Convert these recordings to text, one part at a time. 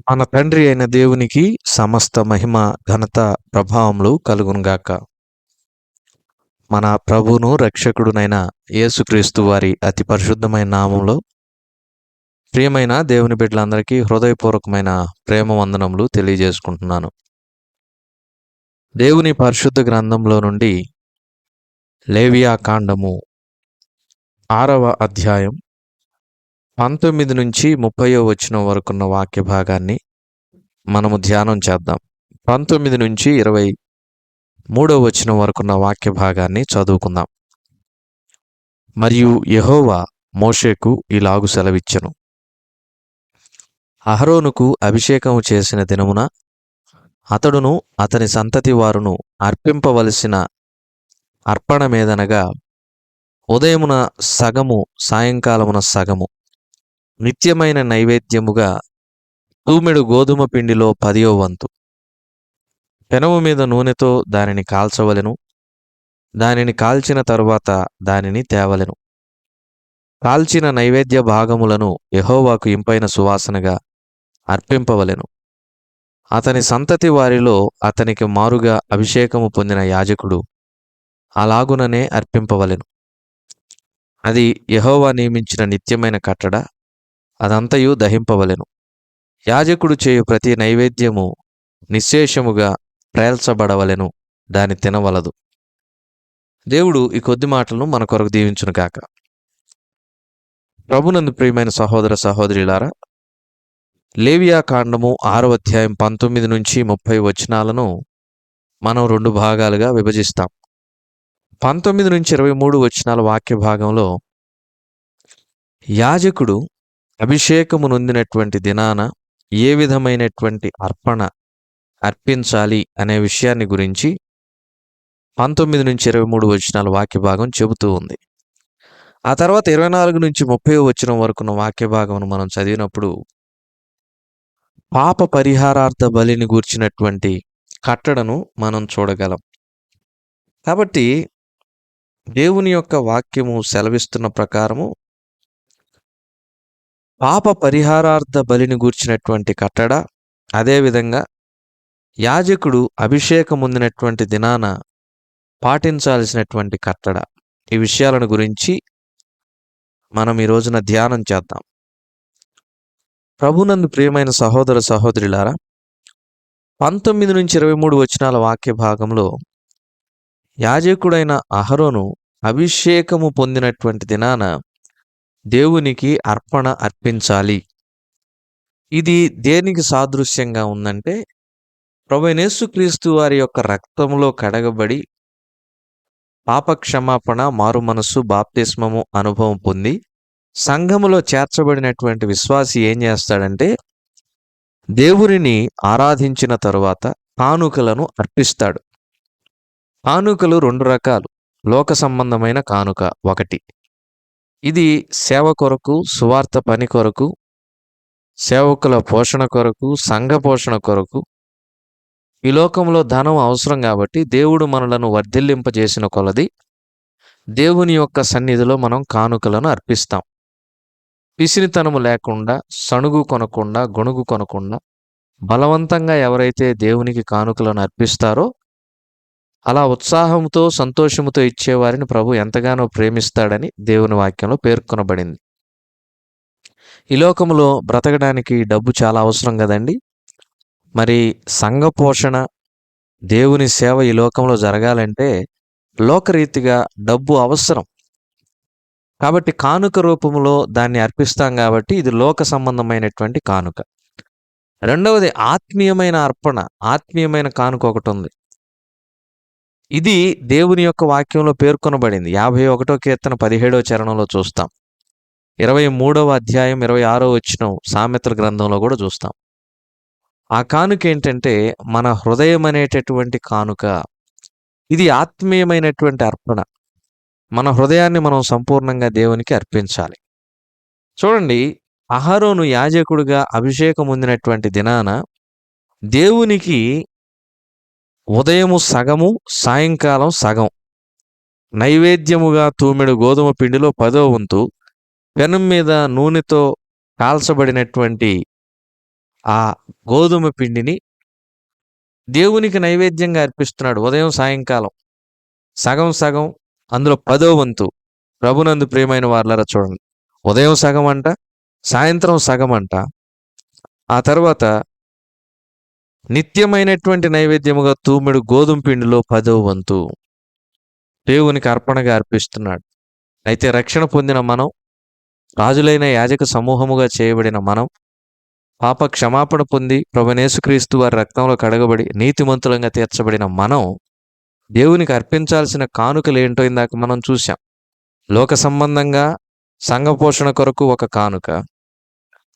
మన తండ్రి అయిన దేవునికి సమస్త మహిమ, ఘనత, ప్రభావములు కలుగునుగాక. మన ప్రభువును రక్షకుడునైన యేసుక్రీస్తు వారి అతి పరిశుద్ధమైన నామంలో ప్రియమైన దేవుని బిడ్డలందరికీ హృదయపూర్వకమైన ప్రేమ వందనములు తెలియజేసుకుంటున్నాను. దేవుని పరిశుద్ధ గ్రంథంలో నుండి లేవియా కాండము 6వ అధ్యాయం 19 నుంచి 30వ వచనం వరకున్న వాక్య భాగాన్ని మనము ధ్యానం చేద్దాం. 19 నుంచి 23వ వచనం వరకున్న వాక్య భాగాన్ని చదువుకుందాం. మరియు యెహోవా మోషేకు ఇలాగు సెలవిచ్చెను. అహరోనుకు అభిషేకము చేసిన దినమున అతడును అతని సంతతి వారును అర్పింపవలసిన అర్పణమేదనగా ఉదయమున సగము, సాయంకాలమున సగము, నిత్యమైన నైవేద్యముగా తూమెడు గోధుమ పిండిలో 10వ వంతు. పెనము మీద నూనెతో దానిని కాల్చవలెను. దానిని కాల్చిన తరువాత దానిని తేవలెను. కాల్చిన నైవేద్య భాగములను యెహోవాకు ఇంపైన సువాసనగా అర్పింపవలెను. అతని సంతతి వారిలో అతనికి మారుగా అభిషేకము పొందిన యాజకుడు అలాగుననే అర్పింపవలెను. అది యెహోవా నియమించిన నిత్యమైన కట్టడ. అదంతయు దహింపవలెను. యాజకుడు చేయు ప్రతి నైవేద్యము నిశ్శేషముగా ప్రేల్చబడవలెను. దాని తినవలదు. దేవుడు ఈ కొద్ది మాటలను మన కొరకు దీవించునుగాక. ప్రభునందు ప్రియమైన సహోదర సహోదరులారా, లేవియా కాండము 6వ అధ్యాయం 19 నుంచి 30 వచనాలను మనం 2 భాగాలుగా విభజిస్తాం. 19 నుంచి 23 వచనాల వాక్య భాగంలో యాజకుడు అభిషేకము నొందినటువంటి దినాన ఏ విధమైనటువంటి అర్పణ అర్పించాలి అనే విషయాన్ని గురించి 19 నుంచి 23 వచనాల వాక్య భాగం చెబుతూ ఉంది. ఆ తర్వాత 24 నుంచి 30 వచనం వరకున్న వాక్య భాగమును మనం చదివినప్పుడు పాప పరిహారార్థ బలిని గూర్చినటువంటి కట్టడను మనం చూడగలం. కాబట్టి దేవుని యొక్క వాక్యము సెలవిస్తున్న ప్రకారము పాప పరిహారార్థ బలిని గూర్చినటువంటి కట్టడ, అదేవిధంగా యాజకుడు అభిషేకం పొందినటువంటి దినాన పాటించాల్సినటువంటి కట్టడ, ఈ విషయాలను గురించి మనం ఈ రోజున ధ్యానం చేద్దాం. ప్రభునందు ప్రియమైన సహోదర సహోదరులారా, 19 నుంచి 23 వచనాల వాక్య భాగంలో యాజకుడైన అహరోను అభిషేకము పొందినటువంటి దినాన దేవునికి అర్పణ అర్పించాలి. ఇది దేనికి సాదృశ్యంగా ఉందంటే, ప్రభువైన యేసుక్రీస్తు వారి యొక్క రక్తంలో కడగబడి పాపక్షమాపణ, మారుమనస్సు, బాప్తిస్మము అనుభవం పొంది సంఘములో చేర్చబడినటువంటి విశ్వాసి ఏం చేస్తాడంటే, దేవునిని ఆరాధించిన తరువాత కానుకలను అర్పిస్తాడు. కానుకలు 2 రకాలు. లోక సంబంధమైన కానుక ఒకటి. ఇది సేవ కొరకు, సువార్త పని కొరకు, సేవకుల పోషణ కొరకు, సంఘ పోషణ కొరకు. ఈ లోకంలో ధనం అవసరం కాబట్టి దేవుడు మనలను వర్ధిల్లింపజేసిన కొలది దేవుని యొక్క సన్నిధిలో మనం కానుకలను అర్పిస్తాం. పిసినితనము లేకుండా, సణుగు కొనకుండా, గొణుగు కొనకుండా బలవంతంగా ఎవరైతే దేవునికి కానుకలను అర్పిస్తారో అలా ఉత్సాహంతో, సంతోషముతో ఇచ్చేవారిని ప్రభు ఎంతగానో ప్రేమిస్తాడని దేవుని వాక్యంలో పేర్కొనబడింది. ఈ లోకంలో బ్రతకడానికి డబ్బు చాలా అవసరం కదండి. మరి సంఘ పోషణ, దేవుని సేవ ఈ లోకంలో జరగాలంటే లోకరీతిగా డబ్బు అవసరం. కాబట్టి కానుక రూపంలో దాన్ని అర్పిస్తాం కాబట్టి ఇది లోక సంబంధమైనటువంటి కానుక. రెండవది ఆత్మీయమైన అర్పణ, ఆత్మీయమైన కానుక ఒకటి ఉంది. ఇది దేవుని యొక్క వాక్యంలో పేర్కొనబడింది. 51వ కీర్తన 17వ చరణంలో చూస్తాం. 23వ అధ్యాయం 26వ వచనం సామెతల గ్రంథంలో కూడా చూస్తాం. ఆ కానుక ఏంటంటే మన హృదయం అనేటటువంటి కానుక. ఇది ఆత్మీయమైనటువంటి అర్పణ. మన హృదయాన్ని మనం సంపూర్ణంగా దేవునికి అర్పించాలి. చూడండి, అహరోను యాజకుడిగా అభిషేకం పొందినటువంటి దినాన దేవునికి ఉదయము సగము, సాయంకాలం సగం, నైవేద్యముగా తూమెడు గోధుమ పిండిలో 10వ వంతు, పెనం మీద నూనెతో కాల్చబడినటువంటి ఆ గోధుమ పిండిని దేవునికి నైవేద్యంగా అర్పిస్తున్నాడు. ఉదయం, సాయంకాలం సగం సగం, అందులో 10వ వంతు. ప్రభునందు ప్రియమైన వారలారా చూడండి. ఉదయం సగం అంట, సాయంత్రం సగం అంట. ఆ తర్వాత నిత్యమైనటువంటి నైవేద్యముగా తూమెడు గోధుమ పిండిలో 10వ వంతు దేవునికి అర్పణగా అర్పిస్తున్నాడు. అయితే రక్షణ పొందిన మనం, రాజులైన యాజక సమూహముగా చేయబడిన మనం, పాప క్షమాపణ పొంది ప్రభువైన యేసుక్రీస్తు వారి రక్తంలో కడగబడి నీతిమంతులంగా తీర్చబడిన మనం దేవునికి అర్పించాల్సిన కానుకలేంటో ఇందాక మనం చూశాం. లోక సంబంధంగా సంఘ పోషణ కొరకు ఒక కానుక,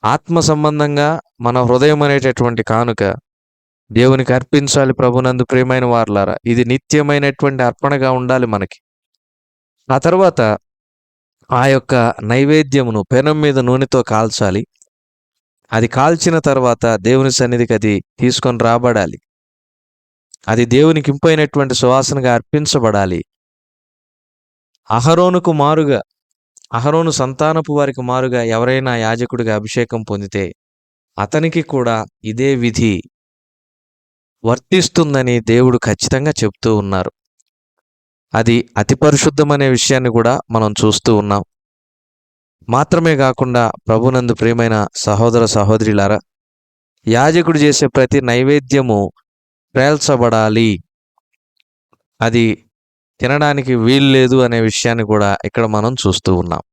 ఆత్మ సంబంధంగా మన హృదయం అనేటటువంటి కానుక దేవునికి అర్పించాలి. ప్రభునందు ప్రియమైన వారలారా, ఇది నిత్యమైనటువంటి అర్పణగా ఉండాలి మనకి. ఆ తర్వాత ఆ యొక్క నైవేద్యమును పెనం మీద నూనెతో కాల్చాలి. అది కాల్చిన తర్వాత దేవుని సన్నిధికి అది తీసుకొని రాబడాలి. అది దేవునికి ఇంపైనటువంటి సువాసనగా అర్పించబడాలి. అహరోనుకు మారుగా, అహరోను సంతానపు వారికి మారుగా ఎవరైనా యాజకుడిగా అభిషేకం పొందితే అతనికి కూడా ఇదే విధి వర్తిస్తుందని దేవుడు ఖచ్చితంగా చెప్తూ ఉన్నారు. అది అతి పరిశుద్ధమనే విషయాన్ని కూడా మనం చూస్తూ ఉన్నాం. మాత్రమే కాకుండా ప్రభునందు ప్రియమైన సహోదర సహోదరులారా, యాజకుడు చేసే ప్రతి నైవేద్యము పేల్చబడాలి. అది తినడానికి వీల్లేదు అనే విషయాన్ని కూడా ఇక్కడ మనం చూస్తూ ఉన్నాం.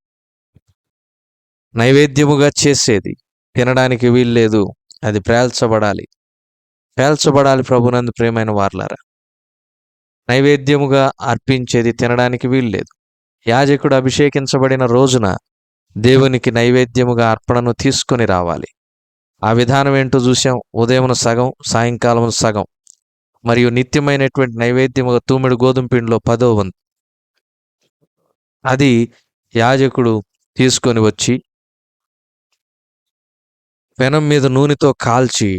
నైవేద్యముగా చేసేది తినడానికి వీల్లేదు, అది పేల్చబడాలి. పేల్చబడాలి ప్రభునందు ప్రియమైన వారలారా. నైవేద్యముగా అర్పించేది తినడానికి వీల్లేదు. యాజకుడు అభిషేకించబడిన రోజున దేవునికి నైవేద్యముగా అర్పణను తీసుకొని రావాలి. ఆ విధానం ఏంటో చూసాం. ఉదయమున సగం, సాయంకాలమున సగం. మరియు నిత్యమైనటువంటి నైవేద్యముగా తూమెడు గోధుమ పిండిలో 10వ వంతు. అది యాజకుడు తీసుకొని వచ్చి పెనం మీద నూనెతో కాల్చి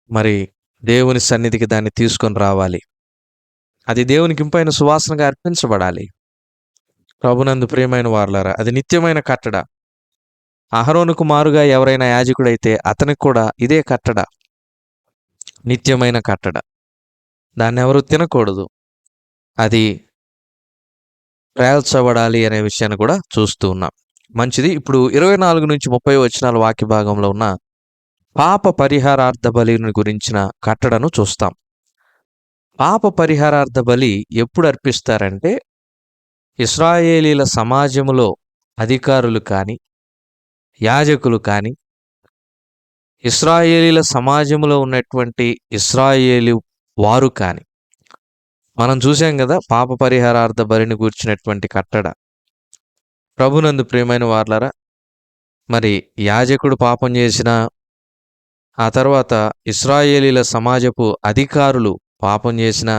మరి దేవుని సన్నిధికి దాన్ని తీసుకొని రావాలి. అది దేవునికి ఇంపైన సువాసనగా అర్పించబడాలి. ప్రభునందు ప్రియమైన వారలారా, అది నిత్యమైన కట్టడ. అహరోనుకు మారుగా ఎవరైనా యాజకుడైతే అతనికి కూడా ఇదే కట్టడ, నిత్యమైన కట్టడ. దాన్ని ఎవరు తినకూడదు, అది పేల్చబడాలి అనే విషయాన్ని కూడా చూస్తూ ఉన్నాం. మంచిది. ఇప్పుడు 24 నుంచి 30 వచనాల వాక్య భాగంలో ఉన్న పాప పరిహారార్థ బలిని గురించిన కట్టడను చూస్తాం. పాప పరిహారార్థ బలి ఎప్పుడు అర్పిస్తారంటే, ఇశ్రాయేలీల సమాజములో అధికారులు కానీ, యాజకులు కానీ, ఇశ్రాయేలీల సమాజంలో ఉన్నటువంటి ఇశ్రాయేలు వారు కానీ, మనం చూసాం కదా పాప పరిహారార్థ బలిని గూర్చినటువంటి కట్టడ. ప్రభునందు ప్రియమైన వారలారా, మరి యాజకుడు పాపం చేసిన, ఆ తర్వాత ఇశ్రాయేలీల సమాజపు అధికారులు పాపం చేసిన,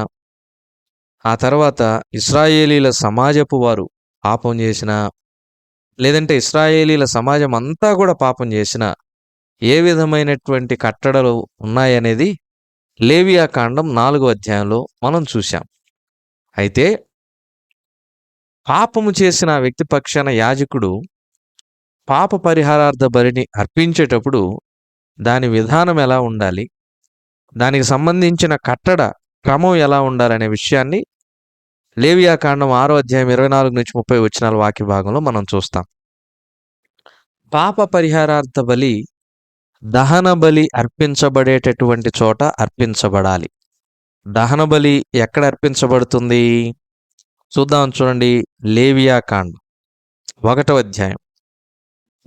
ఆ తర్వాత ఇశ్రాయేలీల సమాజపు వారు పాపం చేసిన, లేదంటే ఇశ్రాయేలీల సమాజం అంతా కూడా పాపం చేసిన ఏ విధమైనటువంటి కట్టడలు ఉన్నాయనేది లేవియాకాండం 4వ అధ్యాయంలో మనం చూశాం. అయితే పాపము చేసిన వ్యక్తి పక్షాన యాజకుడు పాప పరిహారార్థ బలిని అర్పించేటప్పుడు దాని విధానం ఎలా ఉండాలి, దానికి సంబంధించిన కట్టడ క్రమం ఎలా ఉండాలనే విషయాన్ని లేవియాకాండం 6వ అధ్యాయం 24 నుంచి 30 వచనాల వాక్య భాగంలో మనం చూస్తాం. పాప పరిహారార్థ బలి దహన బలి అర్పించబడేటటువంటి చోట అర్పించబడాలి. దహన బలి ఎక్కడ అర్పించబడుతుంది చూద్దాం. చూడండి, లేవియాకాండం 1వ అధ్యాయం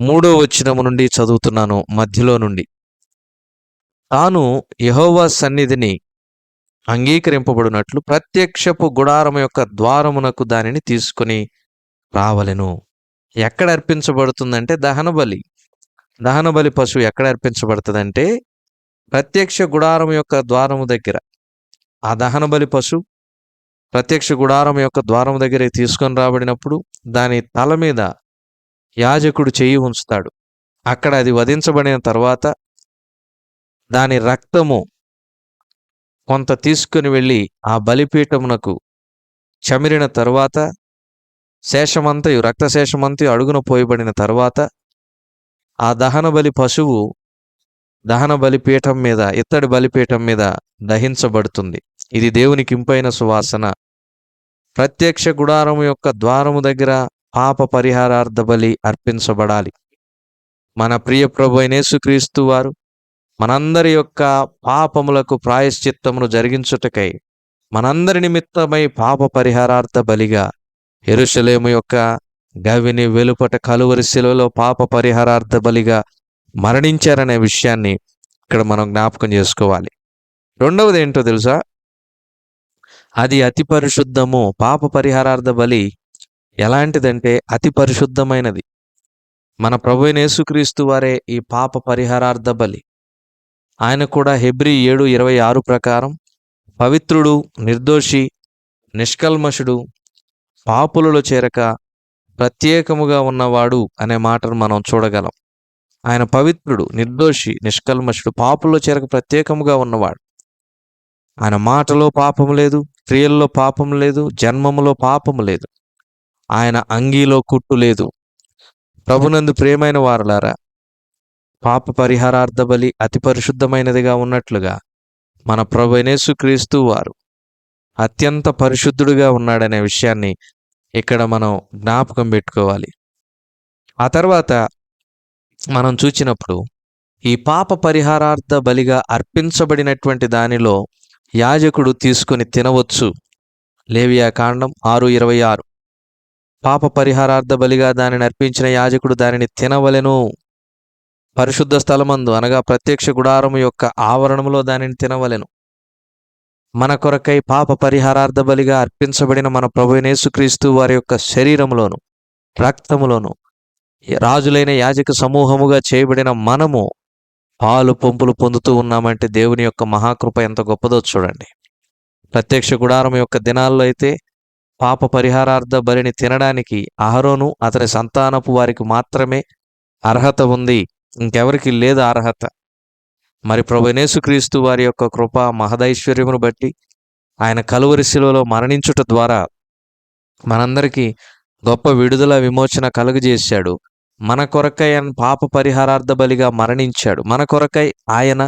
3వ వచనము నుండి చదువుతున్నాను, మధ్యలో నుండి. తాను యెహోవా సన్నిధిని అంగీకరింపబడినట్లు ప్రత్యక్షపు గుడారము యొక్క ద్వారమునకు దానిని తీసుకొని రావలెను. ఎక్కడ అర్పించబడుతుందంటే దహన బలి. దహన బలి పశువు ఎక్కడ అర్పించబడుతుందంటే ప్రత్యక్ష గుడారం యొక్క ద్వారము దగ్గర. ఆ దహన బలి పశువు ప్రత్యక్ష గుడారం యొక్క ద్వారం దగ్గరికి తీసుకొని రాబడినప్పుడు దాని తల మీద యాజకుడు చెయ్యి ఉంచుతాడు. అక్కడ అది వధించబడిన తర్వాత దాని రక్తము కొంత తీసుకుని వెళ్ళి ఆ బలిపీఠమునకు చమిరిన తరువాత శేషమంతయు, రక్తశేషమంతయు అడుగున పోయబడిన తరువాత ఆ దహన బలి పశువు దహన బలిపీఠం మీద, ఇత్తడి బలిపీఠం మీద దహించబడుతుంది. ఇది దేవునికి ఇంపైన సువాసన. ప్రత్యక్ష గుడారము యొక్క ద్వారము దగ్గర పాప పరిహారార్థ బలి అర్పించబడాలి. మన ప్రియ ప్రభు అయిన యేసుక్రీస్తు వారు మనందరి యొక్క పాపములకు ప్రాయశ్చిత్తమును జరిగించుటకై మనందరి నిమిత్తమై పాప పరిహారార్థ బలిగా యెరూషలేము యొక్క గవిని వెలుపట కలువరి శిలువలో పాప పరిహారార్థ బలిగా మరణించారనే విషయాన్ని ఇక్కడ మనం జ్ఞాపకం చేసుకోవాలి. రెండవది ఏంటో తెలుసా? అది అతి పరిశుద్ధము. పాప పరిహారార్థ బలి ఎలాంటిదంటే అతి పరిశుద్ధమైనది. మన ప్రభువైన యేసుక్రీస్తు వారే ఈ పాప పరిహారార్థ బలి. ఆయన కూడా హెబ్రీ 7:26 ప్రకారం పవిత్రుడు, నిర్దోషి, నిష్కల్మషుడు, పాపులలో చేరక ప్రత్యేకముగా ఉన్నవాడు అనే మాటను మనం చూడగలం. ఆయన పవిత్రుడు, నిర్దోషి, నిష్కల్మషుడు, పాపుల్లో చేరక ప్రత్యేకముగా ఉన్నవాడు. ఆయన మాటలో పాపము లేదు, క్రియల్లో పాపము లేదు, జన్మములో పాపము లేదు. ఆయన అంగీలో కుట్టు లేదు. ప్రభునందు ప్రియమైన వారలారా, పాప పరిహారార్థ బలి అతి పరిశుద్ధమైనదిగా ఉన్నట్లుగా మన ప్రభువైన యేసుక్రీస్తు వారు అత్యంత పరిశుద్ధుడుగా ఉన్నాడనే విషయాన్ని ఇక్కడ మనం జ్ఞాపకం పెట్టుకోవాలి. ఆ తర్వాత మనం చూచినప్పుడు ఈ పాప పరిహారార్థ బలిగా అర్పించబడినటువంటి దానిలో యాజకుడు తీసుకొని తినవచ్చు. లేవియా కాండం 6:26. పాప పరిహారార్థ బలిగా దానిని అర్పించిన యాజకుడు దానిని తినవలెను. పరిశుద్ధ స్థలమందు అనగా ప్రత్యక్ష గుడారము యొక్క ఆవరణములో దానిని తినవలెను. మన కొరకై పాప పరిహారార్థ బలిగా అర్పించబడిన మన ప్రభువైన యేసుక్రీస్తు వారి యొక్క శరీరములోను రక్తములోను రాజులైన యాజక సమూహముగా చేయబడిన మనము పాలు పంపులు పొందుతూ ఉన్నామంటే దేవుని యొక్క మహాకృప ఎంత గొప్పదో చూడండి. ప్రత్యక్ష గుడారం యొక్క దినాల్లో అయితే పాప పరిహారార్థ బలిని తినడానికి అహరోను అతని సంతానపు వారికి మాత్రమే అర్హత ఉంది, ఇంకెవరికి లేదు అర్హత. మరి ప్రభువైన యేసుక్రీస్తు వారి యొక్క కృప మహదైశ్వర్యమును బట్టి ఆయన కలువరి శిలువలో మరణించుట ద్వారా మనందరికీ గొప్ప విడుదల విమోచన కలుగజేశాడు. మన కొరకై ఆయన పాప పరిహారార్థ బలిగా మరణించాడు. మన కొరకై ఆయన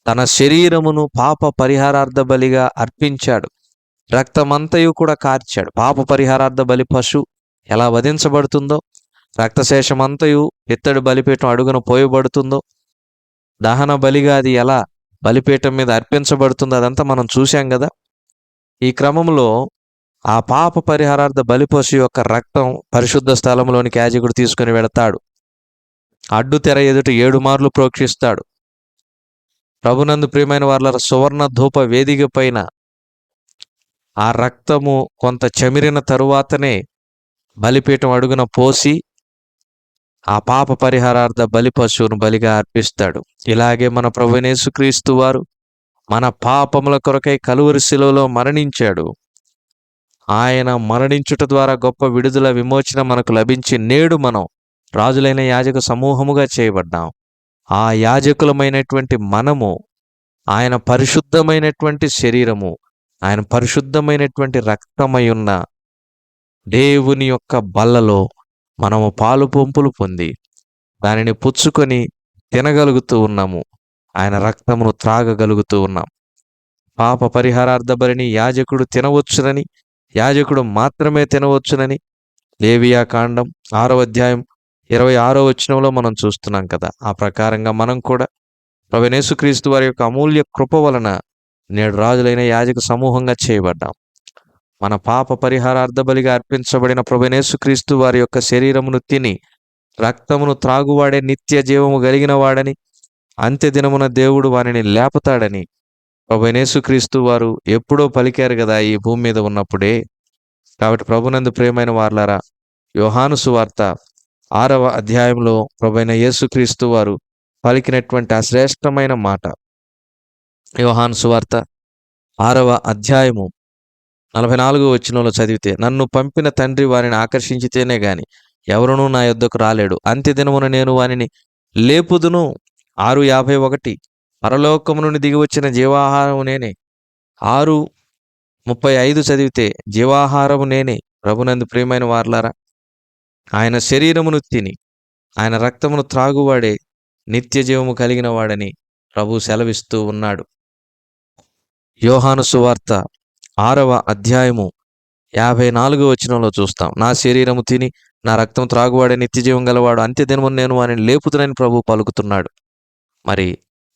తన శరీరమును పాప పరిహారార్థ బలిగా అర్పించాడు. రక్తమంతయు కూడా కార్చాడు. పాప పరిహారార్థ బలి పశు ఎలా వధించబడుతుందో, రక్తశేషమంతయు ఇత్తడి బలిపీఠం అడుగున పోయబడుతుందో, దహన బలిగా అది ఎలా బలిపీఠం మీద అర్పించబడుతుందో అదంతా మనం చూశాం కదా. ఈ క్రమంలో ఆ పాప పరిహారార్థ బలిపశు యొక్క రక్తం పరిశుద్ధ స్థలంలోనికి యాజకుడు తీసుకుని వెళతాడు. అడ్డు తెర ఎదుట 7 మార్లు ప్రోక్షిస్తాడు. ప్రభునందు ప్రియమైన వారలారా, సువర్ణ ధూప వేదిక పైన ఆ రక్తము కొంత చెమిరిన తరువాతనే బలిపీఠం అడుగున పోసి ఆ పాప పరిహారార్థ బలి పశువును బలిగా అర్పిస్తాడు. ఇలాగే మన ప్రభువైన యేసుక్రీస్తు వారు మన పాపముల కొరకై కలువరి శిలువలో మరణించాడు. ఆయన మరణించుట ద్వారా గొప్ప విడుదల విమోచన మనకు లభించి నేడు మనం రాజులైన యాజక సమూహముగా చేయబడ్డాం. ఆ యాజకులమైనటువంటి మనము ఆయన పరిశుద్ధమైనటువంటి శరీరము, ఆయన పరిశుద్ధమైనటువంటి రక్తమై ఉన్న దేవుని యొక్క బల్లలో మనము పాలు పంపులు పొంది దానిని పుచ్చుకొని తినగలుగుతూ ఉన్నాము. ఆయన రక్తమును త్రాగగలుగుతూ ఉన్నాం. పాప పరిహారార్థ బలిని యాజకుడు తినవచ్చునని, యాజకుడు మాత్రమే తినవచ్చునని లేవియా కాండం 6:26 మనం చూస్తున్నాం కదా. ఆ ప్రకారంగా మనం కూడా ప్రభువైన యేసుక్రీస్తు వారి యొక్క అమూల్య కృప వలన నేడు రాజులైన యాజక సమూహంగా చేయబడ్డాం. మన పాప పరిహారార్థ బలిగా అర్పించబడిన ప్రభువైన యేసుక్రీస్తు వారి యొక్క శరీరమును తిని రక్తమును త్రాగువాడే నిత్య జీవము కలిగిన వాడని, అంత్య దినమున దేవుడు వానిని లేపుతాడని ప్రభువైన యేసుక్రీస్తు వారు ఎప్పుడో పలికారు కదా ఈ భూమి మీద ఉన్నప్పుడే. కాబట్టి ప్రభునందు ప్రియమైన వారలారా, యోహాను సువార్త 6వ అధ్యాయంలో ప్రభువైన యేసుక్రీస్తు వారు పలికినటువంటి ఆ శ్రేష్టమైన మాట, యోహాను సువార్త 6వ అధ్యాయము 44వ వచనంలో చదివితే, నన్ను పంపిన తండ్రి వారిని ఆకర్షించితేనే గాని ఎవరునూ నా యొద్దకు రాలేడు, అంత్యదినమున నేను వానిని లేపుదును. 6:51 పరలోకము నుండి దిగి వచ్చిన జీవాహారము నేనే. 6:35 చదివితే జీవాహారము నేనే. ప్రభునందు ప్రియమైన వారలారా, ఆయన శరీరమును తిని ఆయన రక్తమును త్రాగువాడే నిత్య జీవము కలిగిన వాడని ప్రభు సెలవిస్తూ ఉన్నాడు. యోహాను సువార్త 6వ అధ్యాయము 54వ వచనంలో చూస్తాం. నా శరీరము తిని నా రక్తం త్రాగువాడే నిత్యజీవం గలవాడు, అంత్యదినమున నేను వానిని లేపుదునని ప్రభు పలుకుతున్నాడు. మరి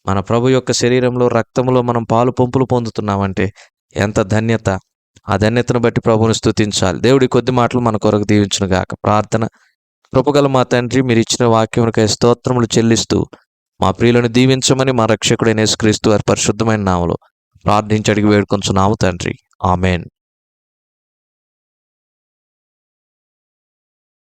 మన ప్రభు యొక్క శరీరంలో రక్తంలో మనం పాలు పంపులు పొందుతున్నామంటే ఎంత ధన్యత! ఆ ధన్యతను బట్టి ప్రభువుని స్తుతించాలి. దేవుడి కొద్ది మాటలు మన కొరకు దీవించునుగాక. ప్రార్థన. కృపగల మా తండ్రి, మీరు ఇచ్చిన వాక్యమునకై స్తోత్రములు చెల్లిస్తూ మా ప్రియులను దీవించమని మా రక్షకుడైన యేసుక్రీస్తు వారి పరిశుద్ధమైన నామములో ప్రార్థించి అడిగి వేడుకొంచున్నాము తండ్రి. ఆమెన్.